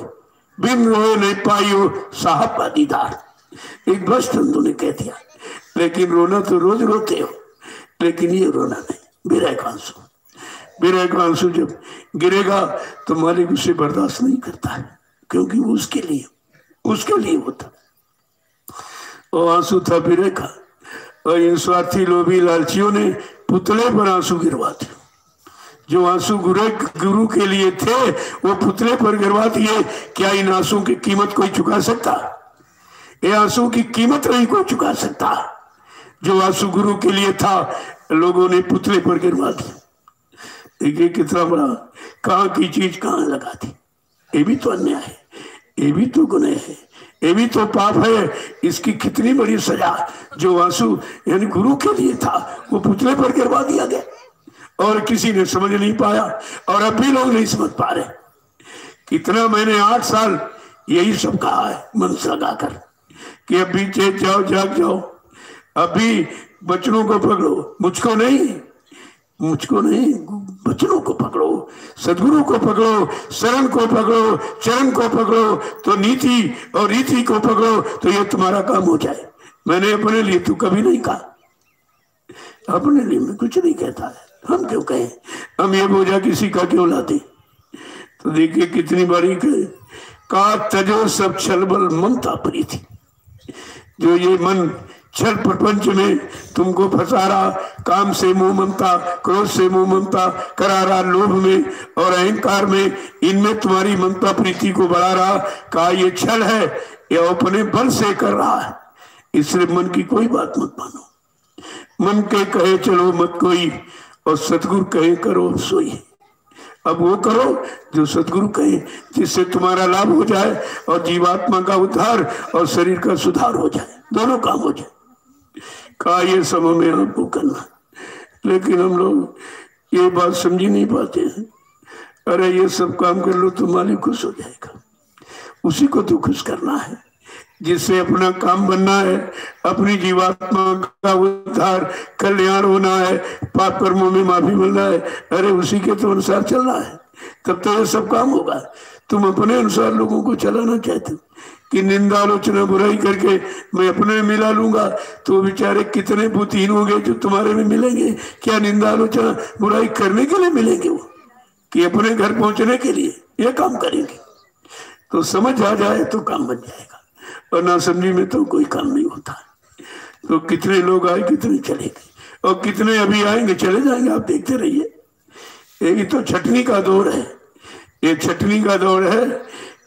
A: बिन रोए नहीं पाइयो साहब का दीदार। एक बस ने कह दिया, लेकिन रोना तो रोज रोते हो, लेकिन ये रोना नहीं, विरह का आंसू। विरह का आंसू जब गिरेगा तो मालिक उसे बर्दाश्त नहीं करता है, क्योंकि वो उसके लिए होता। और आंसू था विरह का। और इन स्वार्थी लोभी लालचियों ने पुतले पर आंसू गिरवा दिए। जो आंसू गुरु के लिए थे वो पुतले पर गिरवा दिए। क्या इन आंसू की कीमत कोई चुका सकता? ये आंसू की कीमत नहीं कोई चुका सकता। जो आंसू गुरु के लिए था लोगों ने पुतले पर गिरवा दिया। देखिए कितना बड़ा, कहाँ की चीज कहाँ लगा दी। ये भी तो अन्याय है, ये भी तो गुनाह है, ये भी तो पाप है। इसकी कितनी बड़ी सजा। जो आंसू यानी गुरु के लिए था वो पुतले पर गिरवा दिया गया और किसी ने समझ नहीं पाया। और अब भी लोग नहीं समझ पा रहे। कितना मैंने 8 साल यही सब कहा है मन से लगाकर कि अभी चेत जाओ, जाग जाओ, अभी बचनों को पकड़ो, मुझको नहीं बचनों को पकड़ो, सदगुरु को पकड़ो, शरण को पकड़ो, चरण को पकड़ो तो नीति और रीति को पकड़ो तो ये तुम्हारा काम हो जाए। मैंने अपने लिए तो कभी नहीं कहा, अपने लिए मैं कुछ नहीं कहता है। हम क्यों कहें? हम ये बोझा किसी का क्यों लाते? तो देखिए कितनी बारी का तजो सब छलबल ममता प्रीति। जो ये मन छल प्रपंच में तुमको फंसा रहा, काम से मुंह ममता, क्रोध से मुंह ममता करा रहा, लोभ में और अहंकार में, इनमें तुम्हारी ममता प्रीति को बढ़ा रहा। कहा ये छल है, ये अपने बल से कर रहा है। इसलिए मन की कोई बात मत मानो। मन के कहे चलो मत कोई, और सतगुरु कहे करो सोई। अब वो करो जो सतगुरु कहे, जिससे तुम्हारा लाभ हो जाए और जीवात्मा का उद्धार और शरीर का सुधार हो जाए, दोनों काम हो जाए। कहा ये सब हमें आपको करना, लेकिन हम लोग ये बात समझ नहीं पाते हैं। अरे ये सब काम कर लो तो मालिक खुश हो जाएगा। उसी को तो खुश करना है जिससे अपना काम बनना है, अपनी जीवात्मा का उद्धार कल्याण होना है, पाप कर्मों में माफी मिलना है। अरे उसी के तो अनुसार चलना है, तब तो ये सब काम होगा। तुम अपने अनुसार लोगों को चलाना चाहते हो कि निंदा आलोचना बुराई करके मैं अपने में मिला लूंगा, तो बेचारे कितने बुद्धिहीन होंगे जो तुम्हारे में मिलेंगे। क्या निंदा आलोचना बुराई करने के लिए मिलेंगे वो, कि अपने घर पहुंचने के लिए ये काम करेंगे? तो समझ आ जाए तो काम बन जाएगा, और ना समझी में तो कोई काम नहीं होता। तो कितने लोग आए, कितने चले गए, और कितने अभी आएंगे चले जाएंगे, आप देखते रहिए। ये तो छटनी का दौर है, ये छटनी का दौर है।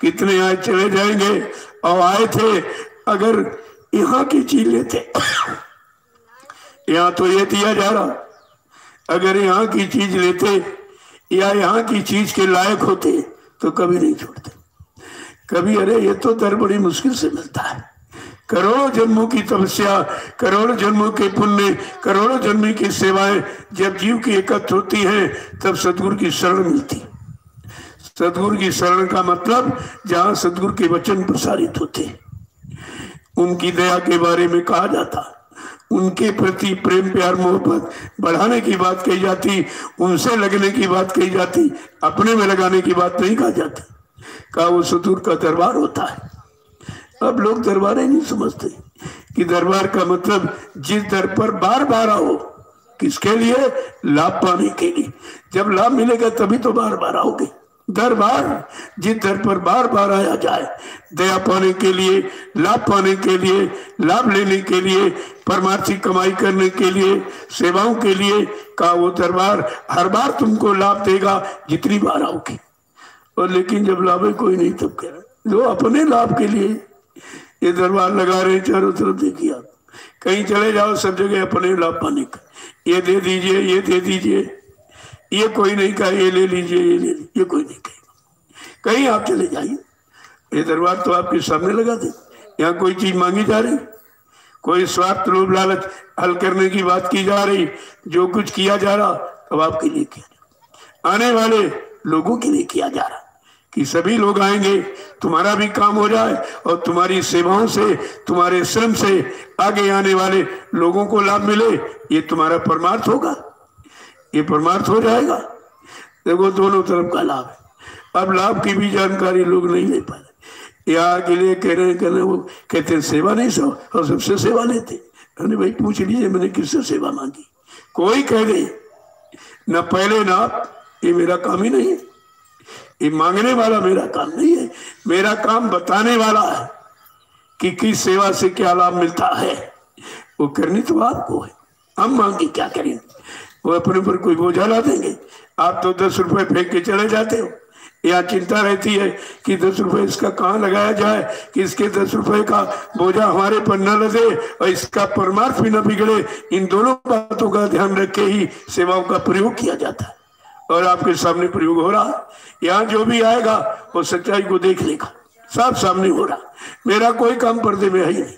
A: कितने आए चले जाएंगे। और आए थे, अगर यहाँ की चीज लेते, यहाँ तो ये दिया जा रहा, अगर यहाँ की चीज लेते या यहाँ की चीज के लायक होते तो कभी नहीं छोड़ते, कभी। अरे ये तो दर बड़ी मुश्किल से मिलता है। करोड़ों जन्मों की तपस्या, करोड़ों जन्मों के पुण्य, करोड़ों जन्म की सेवाएं जब जीव की एकत्र होती हैं तब सतगुरु की शरण मिलती। सतगुरु की शरण का मतलब जहाँ सतगुरु के वचन प्रसारित होते, उनकी दया के बारे में कहा जाता, उनके प्रति प्रेम प्यार मोहब्बत बढ़ाने की बात कही जाती, उनसे लगने की बात कही जाती, अपने में लगाने की बात नहीं कहा जाती। का वो सतगुरु का दरबार होता है। अब लोग दरबार ही नहीं समझते कि दरबार का मतलब जिस दर पर बार बार आओ, किसके लिए? लाभ पाने के लिए। जब लाभ मिलेगा तभी तो बार बार आओगे। दरबार जिस दर पर बार बार आया जाए, दया पाने के लिए, लाभ पाने के लिए, लाभ लेने के लिए, परमार्थी कमाई करने के लिए, सेवाओं के लिए, का वो दरबार हर बार तुमको लाभ देगा जितनी बार आओगे। और लेकिन जब लाभ कोई नहीं तब कह रहा, जो अपने लाभ के लिए ये दरबार लगा रहे चारों तरफ, देखिए आप कहीं चले जाओ सब जगह अपने लाभ पाने का, ये दे दीजिए, ये दे दीजिए, ये कोई नहीं कहा ये ले लीजिए, ये ले लीजिए, ये कोई नहीं कहेगा। कहीं आप चले जाइए, ये दरबार तो आपके सामने लगा दे। यहाँ कोई चीज मांगी जा रही, कोई स्वार्थ लोभ लालच हल करने की बात की जा रही, जो कुछ किया जा रहा अब आपके लिए किया जा, आने वाले लोगों के लिए किया जा रहा, कि सभी लोग आएंगे, तुम्हारा भी काम हो जाए और तुम्हारी सेवाओं से, तुम्हारे श्रम से आगे आने वाले लोगों को लाभ मिले। ये तुम्हारा परमार्थ होगा, ये परमार्थ हो जाएगा। देखो दोनों तरफ का लाभ है। अब लाभ की भी जानकारी लोग नहीं ले पा रहे, यहाँ के लिए कह रहे हैं, वो कहते हैं सेवा नहीं सो और सबसे सेवा लेते। अरे भाई पूछ लीजिए मैंने किससे सेवा मांगी? कोई कह दे न पहले ना, ये मेरा काम ही नहीं है, ये मांगने वाला मेरा काम नहीं है, मेरा काम बताने वाला है कि किस सेवा से क्या लाभ मिलता है, वो करनी तो आपको है। हम मांग के क्या करेंगे? वो अपने ऊपर कोई बोझा ला देंगे। आप तो 10 रुपए फेंक के चले जाते हो, यहाँ चिंता रहती है कि 10 रुपए इसका कहाँ लगाया जाए कि इसके 10 रुपए का बोझा हमारे पर न लदे और इसका परमार्थ भी न बिगड़े। इन दोनों बातों का ध्यान रख के ही सेवाओं का प्रयोग किया जाता है, और आपके सामने प्रयोग हो रहा है। यहाँ जो भी आएगा वो सच्चाई को देख लेगा, साफ सामने हो रहा। मेरा कोई काम पर्दे में है ही नहीं,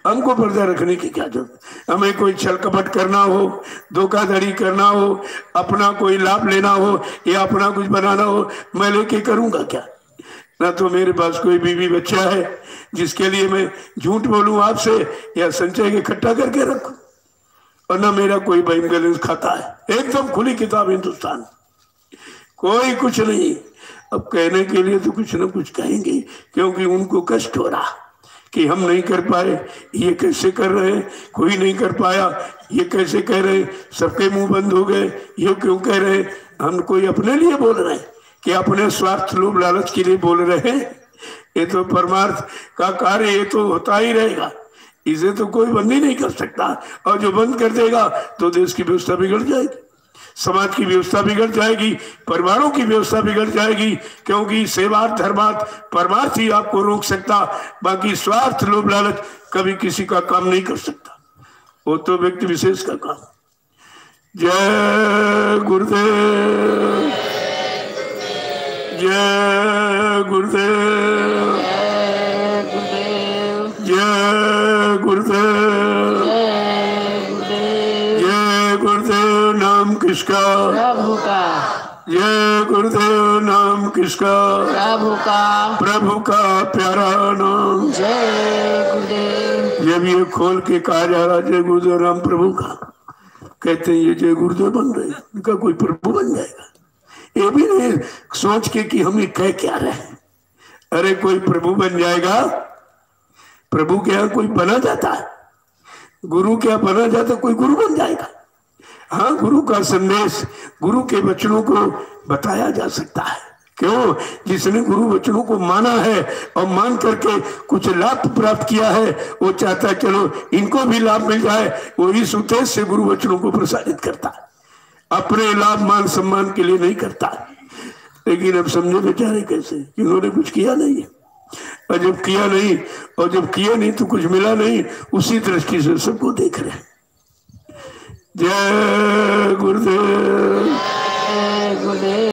A: हमको पर्दा रखने की क्या जरूरत? हमें कोई छल कपट करना हो, धोखाधड़ी करना हो, अपना कोई लाभ लेना हो या अपना कुछ बनाना हो, मैं लेके करूंगा क्या? ना तो मेरे पास कोई बीवी बच्चा है जिसके लिए मैं झूठ बोलूं आपसे या संचय इकट्ठा करके रखूं, और ना मेरा कोई बैंक बैलेंस खाता है। एकदम खुली किताब हिंदुस्तान, कोई कुछ नहीं। अब कहने के लिए तो कुछ ना कुछ कहेंगे, क्योंकि उनको कष्ट हो रहा कि हम नहीं कर पाए, ये कैसे कर रहे हैं, कोई नहीं कर पाया, ये कैसे कह रहे, सबके मुंह बंद हो गए, ये क्यों कह रहे? हम कोई अपने लिए बोल रहे हैं कि अपने स्वार्थ लोभ लालच के लिए बोल रहे हैं? ये तो परमार्थ का कार्य ये तो होता ही रहेगा, इसे तो कोई बंद ही नहीं कर सकता। और जो बंद कर देगा तो देश की व्यवस्था बिगड़ जाएगी, समाज की व्यवस्था बिगड़ जाएगी, परिवारों की व्यवस्था बिगड़ जाएगी, क्योंकि सेवार्थ धर्मार्थ परमार्थ ही आपको रोक सकता, बाकी स्वार्थ लोभ लालच कभी किसी का काम नहीं कर सकता, वो तो व्यक्ति विशेष का काम। जय गुरुदेव, जय गुरुदेव, जय गुरुदेव, जय गुरुदेव। नाम किसका?
B: प्रभु का।
A: जय गुरुदेव। नाम किसका?
B: प्रभु का।
A: प्रभु का प्यारा नाम।
B: जय गुरुदेव।
A: जब ये खोल के कहा जा रहा जय गुरुदेव नाम प्रभु का, कहते हैं ये जय गुरुदेव बन रहे, इनका कोई प्रभु बन जाएगा? ये भी नहीं सोच के कि हम ये कह क्या रहे हैं। अरे कोई प्रभु बन जाएगा? प्रभु के यहाँ कोई बना जाता है? गुरु क्या बना जाता? कोई गुरु बन जाएगा? हाँ, गुरु का संदेश, गुरु के वचनों को बताया जा सकता है। क्यों? जिसने गुरु वचनों को माना है और मान करके कुछ लाभ प्राप्त किया है, वो चाहता है चलो इनको भी लाभ मिल जाए, वो इस उद्देश्य से गुरु वचनों को प्रसारित करता है, अपने लाभ मान सम्मान के लिए नहीं करता। लेकिन अब समझे बेचारे कैसे, इन्होंने कुछ किया नहीं है, और जब किया नहीं और जब किया नहीं तो कुछ मिला नहीं, उसी दृष्टि से सबको देख रहे हैं। जय गुरुदेव।
B: जय गुरुदेव।